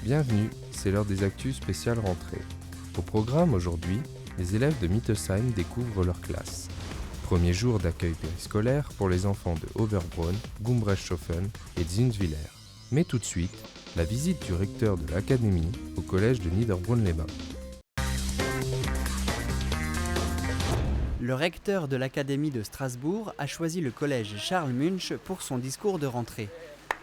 Bienvenue, c'est l'heure des actus spéciales rentrée. Au programme aujourd'hui, les élèves de Mittesheim découvrent leur classe. Premier jour d'accueil périscolaire pour les enfants de Oberbronn, Gumbrechtshofen et Zinswiller. Mais tout de suite, la visite du recteur de l'académie au collège de Niederbronn-les-Bains. Le recteur de l'Académie de Strasbourg a choisi le collège Charles Munch pour son discours de rentrée.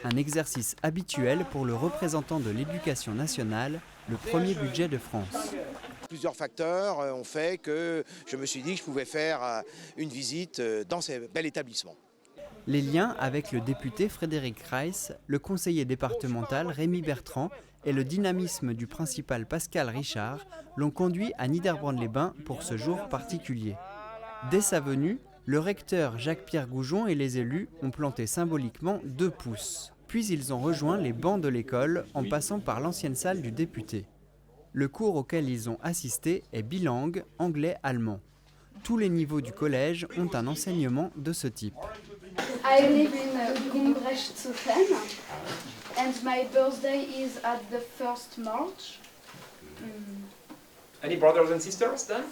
Un exercice habituel pour le représentant de l'éducation nationale, le premier budget de France. Plusieurs facteurs ont fait que je me suis dit que je pouvais faire une visite dans ce bel établissement. Les liens avec le député Frédéric Reiss, le conseiller départemental Rémi Bertrand et le dynamisme du principal Pascal Richard l'ont conduit à Niederbronn-les-Bains pour ce jour particulier. Dès sa venue, le recteur Jacques-Pierre Goujon et les élus ont planté symboliquement 2 pouces. Puis ils ont rejoint les bancs de l'école en passant par l'ancienne salle du député. Le cours auquel ils ont assisté est bilingue, anglais-allemand. Tous les niveaux du collège ont un enseignement de ce type. I live in Gumbrechtshofen and my birthday is at the 1st March. Any brothers and sisters then?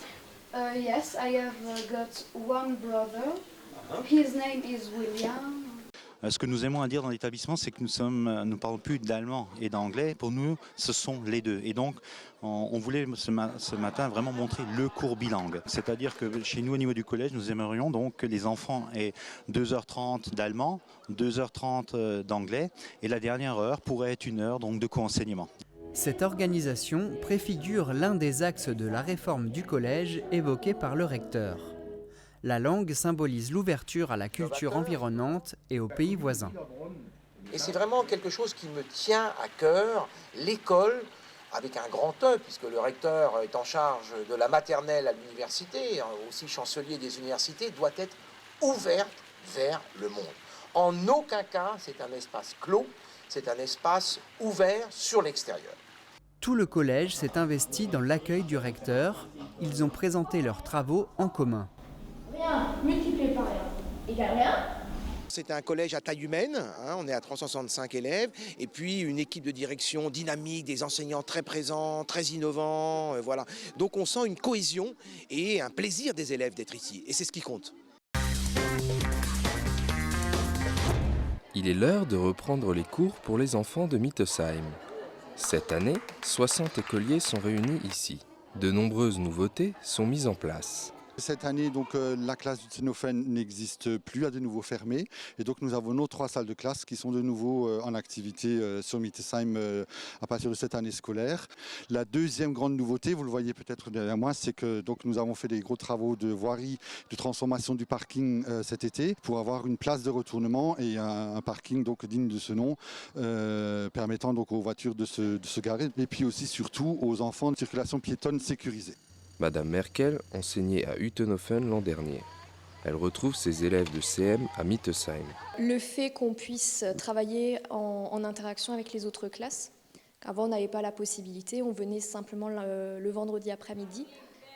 Yes, I have got one brother. His name is William. Ce que nous aimons à dire dans l'établissement, c'est que nous ne parlons plus d'allemand et d'anglais. Pour nous, ce sont les deux. Et donc, on voulait ce matin vraiment montrer le cours bilingue. C'est-à-dire que chez nous, au niveau du collège, nous aimerions donc que les enfants aient 2h30 d'allemand, 2h30 d'anglais, et la dernière heure pourrait être 1 heure donc, de co-enseignement. Cette organisation préfigure l'un des axes de la réforme du collège évoqué par le recteur. La langue symbolise l'ouverture à la culture environnante et aux pays voisins. Et c'est vraiment quelque chose qui me tient à cœur, l'école, avec un grand E, puisque le recteur est en charge de la maternelle à l'université, aussi chancelier des universités, doit être ouverte vers le monde. En aucun cas, c'est un espace clos, c'est un espace ouvert sur l'extérieur. Tout le collège s'est investi dans l'accueil du recteur. Ils ont présenté leurs travaux en commun. Rien multiplié par rien égale rien. C'est un collège à taille humaine, on est à 365 élèves, et puis une équipe de direction dynamique, des enseignants très présents, très innovants, voilà. Donc on sent une cohésion et un plaisir des élèves d'être ici, et c'est ce qui compte. Il est l'heure de reprendre les cours pour les enfants de Mittesheim. Cette année, 60 écoliers sont réunis ici. De nombreuses nouveautés sont mises en place. Cette année, donc, la classe du Tsenofen n'existe plus, a de nouveau fermé. Et donc nous avons nos 3 salles de classe qui sont de nouveau en activité sur Mittesheim à partir de cette année scolaire. La deuxième grande nouveauté, vous le voyez peut-être derrière moi, c'est que donc, nous avons fait des gros travaux de voirie, de transformation du parking cet été pour avoir une place de retournement et un parking donc, digne de ce nom, permettant donc, aux voitures de se garer. Et puis aussi surtout aux enfants de circulation piétonne sécurisée. Madame Merkel enseignait à Utenhofen l'an dernier. Elle retrouve ses élèves de CM à Mittesheim. Le fait qu'on puisse travailler en interaction avec les autres classes, avant on n'avait pas la possibilité, on venait simplement le vendredi après-midi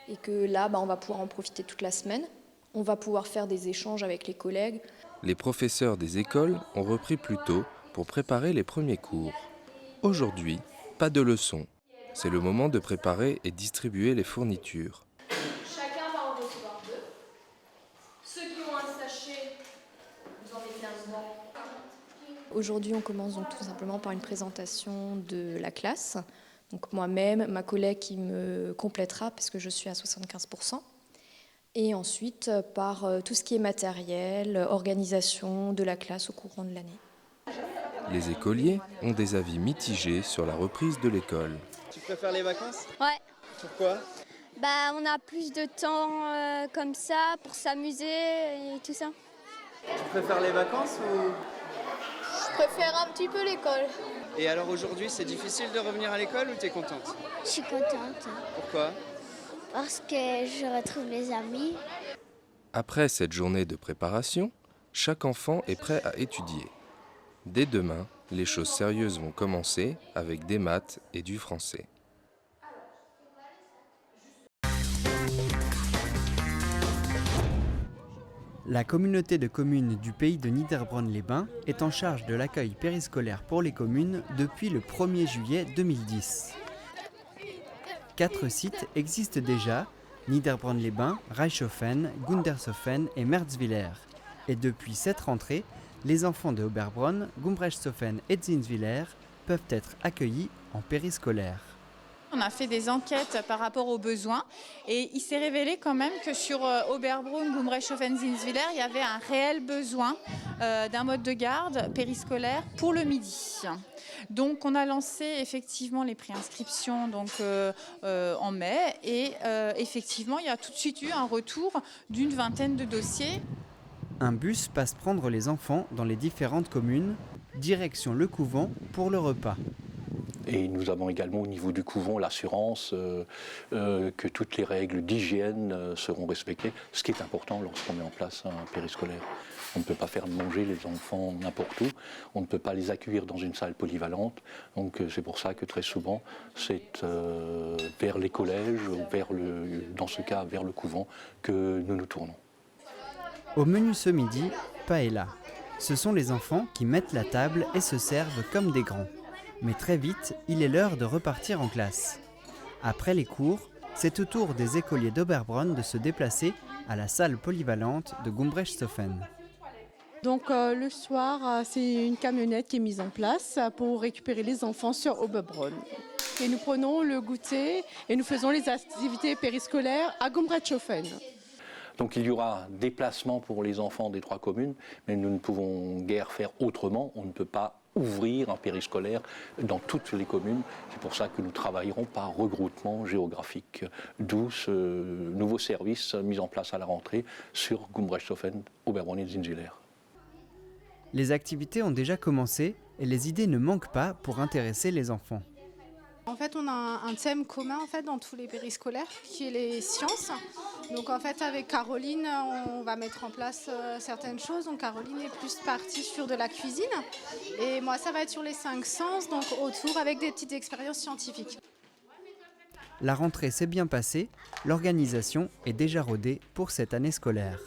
et que là on va pouvoir en profiter toute la semaine. On va pouvoir faire des échanges avec les collègues. Les professeurs des écoles ont repris plus tôt pour préparer les premiers cours. Aujourd'hui, pas de leçons. C'est le moment de préparer et distribuer les fournitures. Chacun va en recevoir 2. Ceux qui ont un sachet, vous en mettez un dedans. Aujourd'hui, on commence donc tout simplement par une présentation de la classe. Donc moi-même, ma collègue qui me complétera parce que je suis à 75%. Et ensuite par tout ce qui est matériel, organisation de la classe au courant de l'année. Les écoliers ont des avis mitigés sur la reprise de l'école. Tu préfères les vacances? Ouais. Pourquoi? On a plus de temps comme ça pour s'amuser et tout ça. Tu préfères les vacances ou... Je préfère un petit peu l'école. Et alors aujourd'hui, c'est difficile de revenir à l'école ou t'es contente? Je suis contente. Pourquoi? Parce que je retrouve mes amis. Après cette journée de préparation, chaque enfant est prêt à étudier. Dès demain, les choses sérieuses vont commencer avec des maths et du français. La communauté de communes du pays de Niederbronn-les-Bains est en charge de l'accueil périscolaire pour les communes depuis le 1er juillet 2010. 4 sites existent déjà, Niederbronn-les-Bains, Reichshofen, Gundershofen et Merzwiller. Et depuis cette rentrée, les enfants de Oberbronn, Gumbrechtshofen et Zinswiller peuvent être accueillis en périscolaire. On a fait des enquêtes par rapport aux besoins et il s'est révélé quand même que sur Oberbronn, Gumbrechtshofen, Zinswiller, il y avait un réel besoin d'un mode de garde périscolaire pour le midi. Donc on a lancé effectivement les préinscriptions en mai et effectivement il y a tout de suite eu un retour d'une vingtaine de dossiers. Un bus passe prendre les enfants dans les différentes communes, direction le couvent pour le repas. Et nous avons également au niveau du couvent l'assurance que toutes les règles d'hygiène seront respectées, ce qui est important lorsqu'on met en place un périscolaire. On ne peut pas faire manger les enfants n'importe où, on ne peut pas les accueillir dans une salle polyvalente, donc c'est pour ça que très souvent c'est vers les collèges, dans ce cas vers le couvent, que nous nous tournons. Au menu ce midi, paella. Ce sont les enfants qui mettent la table et se servent comme des grands. Mais très vite, il est l'heure de repartir en classe. Après les cours, c'est au tour des écoliers d'Oberbronn de se déplacer à la salle polyvalente de Gumbrechtshofen. Donc le soir, c'est une camionnette qui est mise en place pour récupérer les enfants sur Oberbronn. Et nous prenons le goûter et nous faisons les activités périscolaires à Gumbrechtshofen. Donc il y aura des placements pour les enfants des 3 communes, mais nous ne pouvons guère faire autrement. On ne peut pas ouvrir un périscolaire dans toutes les communes. C'est pour ça que nous travaillerons par regroupement géographique, d'où ce nouveau service mis en place à la rentrée sur Gumbrechtshofen, Oberbronn et Zinswiller. Les activités ont déjà commencé et les idées ne manquent pas pour intéresser les enfants. En fait, on a un thème commun dans tous les périscolaires qui est les sciences. Donc en fait, avec Caroline, on va mettre en place certaines choses. Donc Caroline est plus partie sur de la cuisine et moi, ça va être sur les 5 sens, donc autour avec des petites expériences scientifiques. La rentrée s'est bien passée, l'organisation est déjà rodée pour cette année scolaire.